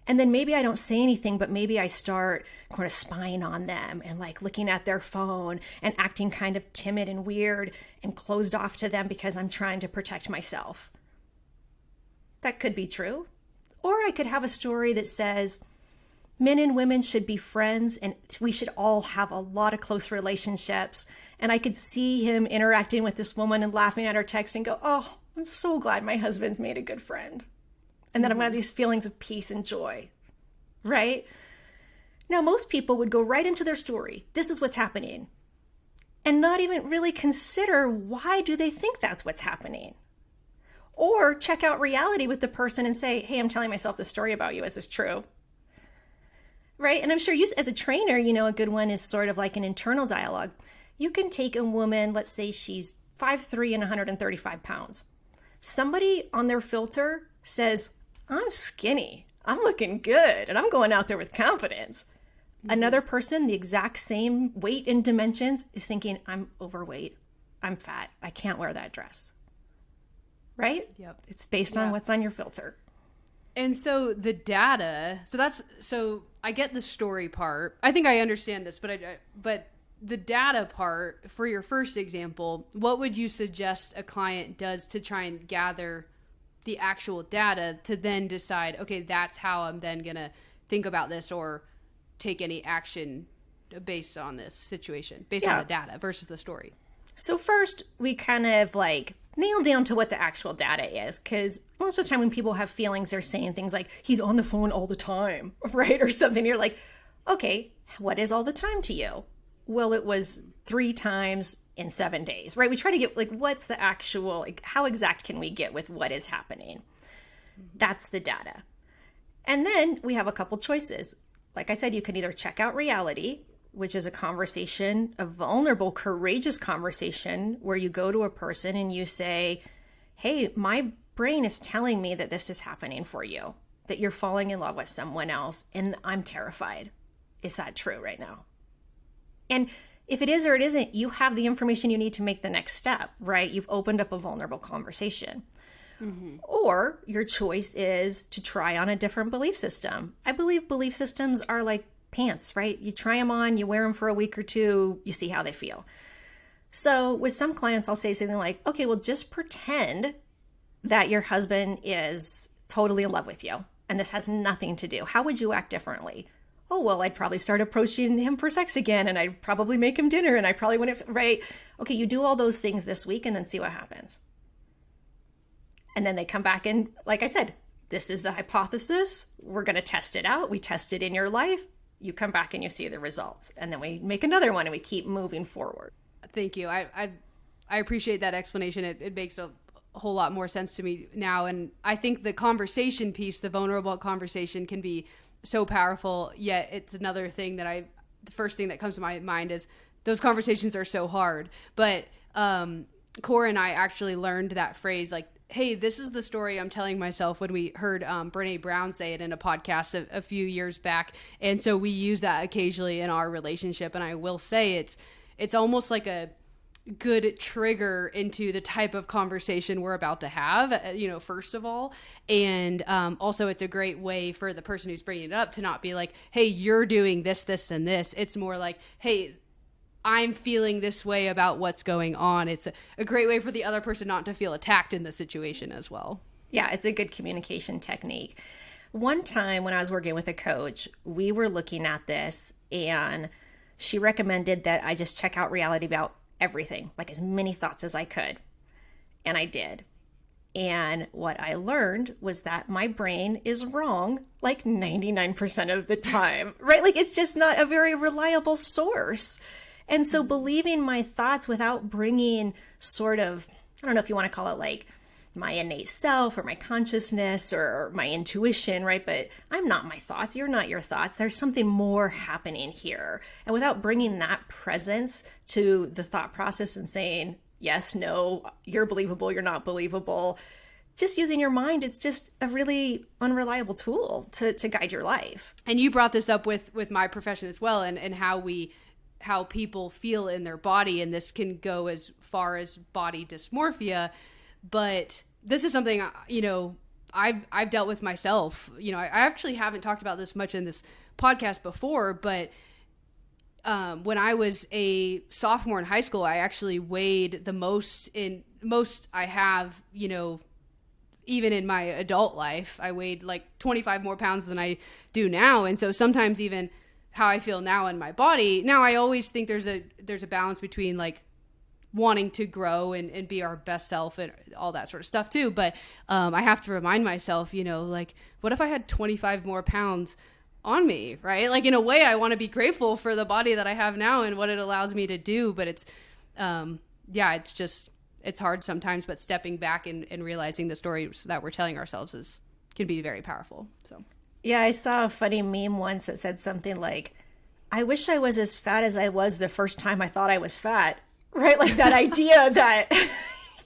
And then maybe I don't say anything, but maybe I start kind of spying on them and like looking at their phone and acting kind of timid and weird and closed off to them because I'm trying to protect myself. That could be true. Or I could have a story that says men and women should be friends and we should all have a lot of close relationships. And I could see him interacting with this woman and laughing at her text and go, oh, I'm so glad my husband's made a good friend. And then I'm going to have these feelings of peace and joy, right? Now, most people would go right into their story. This is what's happening. And not even really consider why do they think that's what's happening? Or check out reality with the person and say, hey, I'm telling myself this story about you. Is this true? Right? And I'm sure you, as a trainer, you know, a good one is sort of like an internal dialogue. You can take a woman, let's say she's 5'3" and 135 pounds. Somebody on their filter says, I'm skinny, I'm looking good, and I'm going out there with confidence. Mm-hmm. Another person, the exact same weight and dimensions, is thinking, I'm overweight, I'm fat, I can't wear that dress. Right? Yep. It's based on what's on your filter. And so the data, so I get the story part. I think I understand this, but the data part for your first example, what would you suggest a client does to try and gather the actual data to then decide, okay, that's how I'm then going to think about this or take any action based on this situation, based on the data versus the story? So first, we kind of like nail down to what the actual data is, because most of the time when people have feelings, they're saying things like, he's on the phone all the time, right? Or something. You're like, okay, what is all the time to you? Well, it was 3 times in 7 days, right? We try to get like, what's the actual, like, how exact can we get with what is happening? That's the data. And then we have a couple choices. Like I said, you can either check out reality, which is a conversation, a vulnerable, courageous conversation where you go to a person and you say, hey, my brain is telling me that this is happening for you, that you're falling in love with someone else, and I'm terrified. Is that true right now? And if it is or it isn't, you have the information you need to make the next step, right? You've opened up a vulnerable conversation. Mm-hmm. Or your choice is to try on a different belief system. I believe belief systems are like pants, right? You try them on, you wear them for a week or two, you see how they feel. So with some clients, I'll say something like, okay, well, just pretend that your husband is totally in love with you and this has nothing to do. How would you act differently? Oh, well, I'd probably start approaching him for sex again, and I'd probably make him dinner, and I probably wouldn't, right? Okay, you do all those things this week and then see what happens. And then they come back and, like I said, this is the hypothesis. We're going to test it out. We test it in your life. You come back and you see the results. And then we make another one and we keep moving forward. Thank you. I appreciate that explanation. It makes a whole lot more sense to me now. And I think the conversation piece, the vulnerable conversation, can be so powerful. Yet it's another thing that the first thing that comes to my mind is those conversations are so hard. But Cora and I actually learned that phrase, like, hey, this is the story I'm telling myself, when we heard Brene Brown say it in a podcast a few years back. And so we use that occasionally in our relationship. And I will say it's almost like good trigger into the type of conversation we're about to have, first of all. And also it's a great way for the person who's bringing it up to not be like, hey, you're doing this, this, and this. It's more like, hey, I'm feeling this way about what's going on. It's a great way for the other person not to feel attacked in the situation as well. Yeah, it's a good communication technique. One time when I was working with a coach, we were looking at this and she recommended that I just check out reality about everything, like as many thoughts as I could. And I did. And what I learned was that my brain is wrong like 99% of the time, right? Like it's just not a very reliable source. And so believing my thoughts without bringing sort of, I don't know if you want to call it like my innate self or my consciousness or my intuition, right? But I'm not my thoughts. You're not your thoughts. There's something more happening here. And without bringing that presence to the thought process and saying, yes, no, you're believable, you're not believable, just using your mind, it's just a really unreliable tool to guide your life. And you brought this up with my profession as well, and how people feel in their body. And this can go as far as body dysmorphia. But this is something, I've dealt with myself. I actually haven't talked about this much in this podcast before, but when I was a sophomore in high school, I actually weighed the most I have, even in my adult life. I weighed like 25 more pounds than I do now. And so sometimes even how I feel now in my body, now I always think there's a balance between like wanting to grow and be our best self and all that sort of stuff too. But I have to remind myself, like, what if I had 25 more pounds on me, right? Like in a way I want to be grateful for the body that I have now and what it allows me to do. But it's, it's hard sometimes, but stepping back and realizing the stories that we're telling ourselves can be very powerful. So. Yeah, I saw a funny meme once that said something like, I wish I was as fat as I was the first time I thought I was fat. Right? Like that idea that,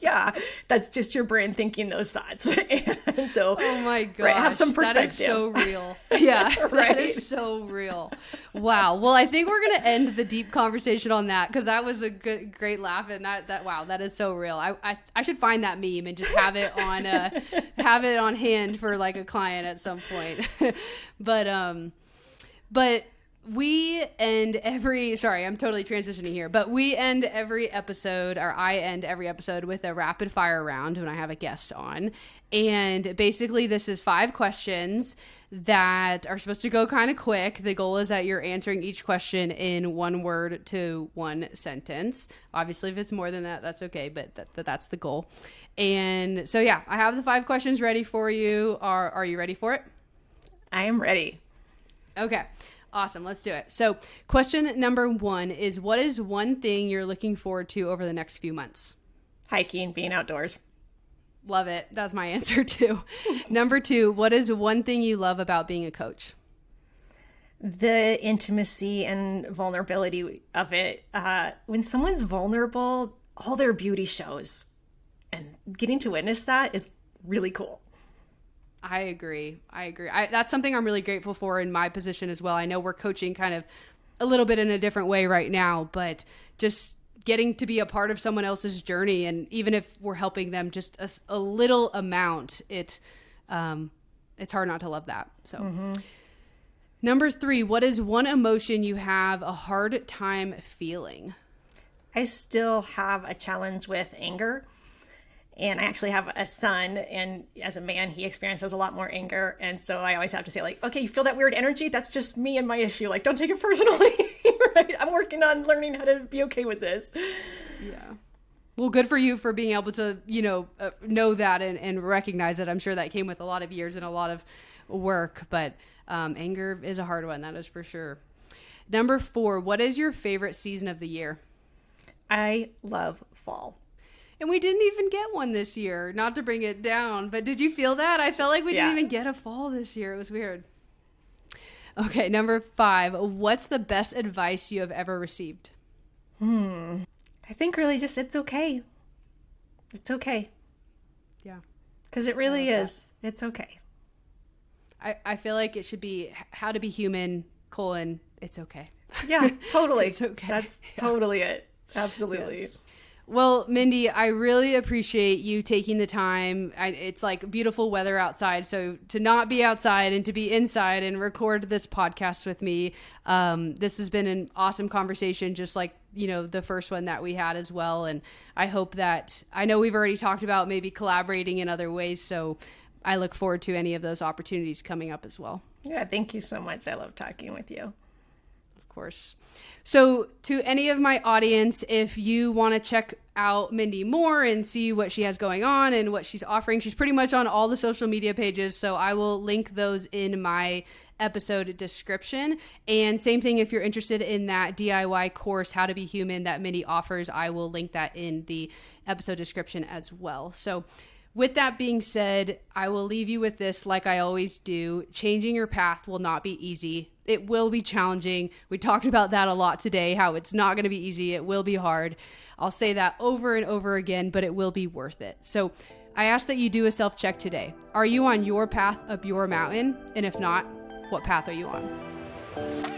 yeah, that's just your brain thinking those thoughts. And so, oh my gosh, right, have some perspective. That is so real. Yeah, right? That is so real. Wow. Well, I think we're going to end the deep conversation on that because that was a great laugh. And wow, that is so real. I should find that meme and just have it on hand for like a client at some point. But we end I'm totally transitioning here, but we end every episode, or I end every episode with a rapid fire round when I have a guest on. And basically this is 5 questions that are supposed to go kind of quick. The goal is that you're answering each question in 1 word to 1 sentence. Obviously, if it's more than that, that's okay, but that's the goal. And so, yeah, I have the 5 questions ready for you. Are you ready for it? I am ready. Okay. Awesome. Let's do it. So question number 1 is, what is one thing you're looking forward to over the next few months? Hiking, being outdoors. Love it. That's my answer too. Number 2, what is one thing you love about being a coach? The intimacy and vulnerability of it. When someone's vulnerable, all their beauty shows. And getting to witness that is really cool. I agree. That's something I'm really grateful for in my position as well. I know we're coaching kind of a little bit in a different way right now, but just getting to be a part of someone else's journey, and even if we're helping them just a little amount, it's hard not to love that. So Number 3, what is one emotion you have a hard time feeling? I still have a challenge with anger. And I actually have a son, and as a man, he experiences a lot more anger. And so I always have to say, like, okay, you feel that weird energy? That's just me and my issue. Like, don't take it personally, right? I'm working on learning how to be okay with this. Yeah. Well, good for you for being able to, know that and recognize it. I'm sure that came with a lot of years and a lot of work, but anger is a hard one. That is for sure. Number 4, what is your favorite season of the year? I love fall. And we didn't even get one this year, not to bring it down. But did you feel that? I felt like we didn't even get a fall this year. It was weird. Okay, number 5. What's the best advice you have ever received? I think really just it's okay. It's okay. Yeah. Because it really is. That. It's okay. I feel like it should be how to be human, it's okay. Yeah, totally. It's okay. That's totally it. Absolutely. Yes. Well, Mindy, I really appreciate you taking the time. It's like beautiful weather outside. So to not be outside and to be inside and record this podcast with me, this has been an awesome conversation, just like, the first one that we had as well. And I hope that, I know we've already talked about maybe collaborating in other ways. So I look forward to any of those opportunities coming up as well. Yeah, thank you so much. I love talking with you. Of course. So to any of my audience, if you want to check out Mindy more and see what she has going on and what she's offering, she's pretty much on all the social media pages. So I will link those in my episode description. And same thing, if you're interested in that DIY course, How to Be Human, that Mindy offers, I will link that in the episode description as well. So with that being said, I will leave you with this like I always do. Changing your path will not be easy. It will be challenging. We talked about that a lot today, how it's not going to be easy. It will be hard. I'll say that over and over again, but it will be worth it. So I ask that you do a self-check today. Are you on your path up your mountain? And if not, what path are you on?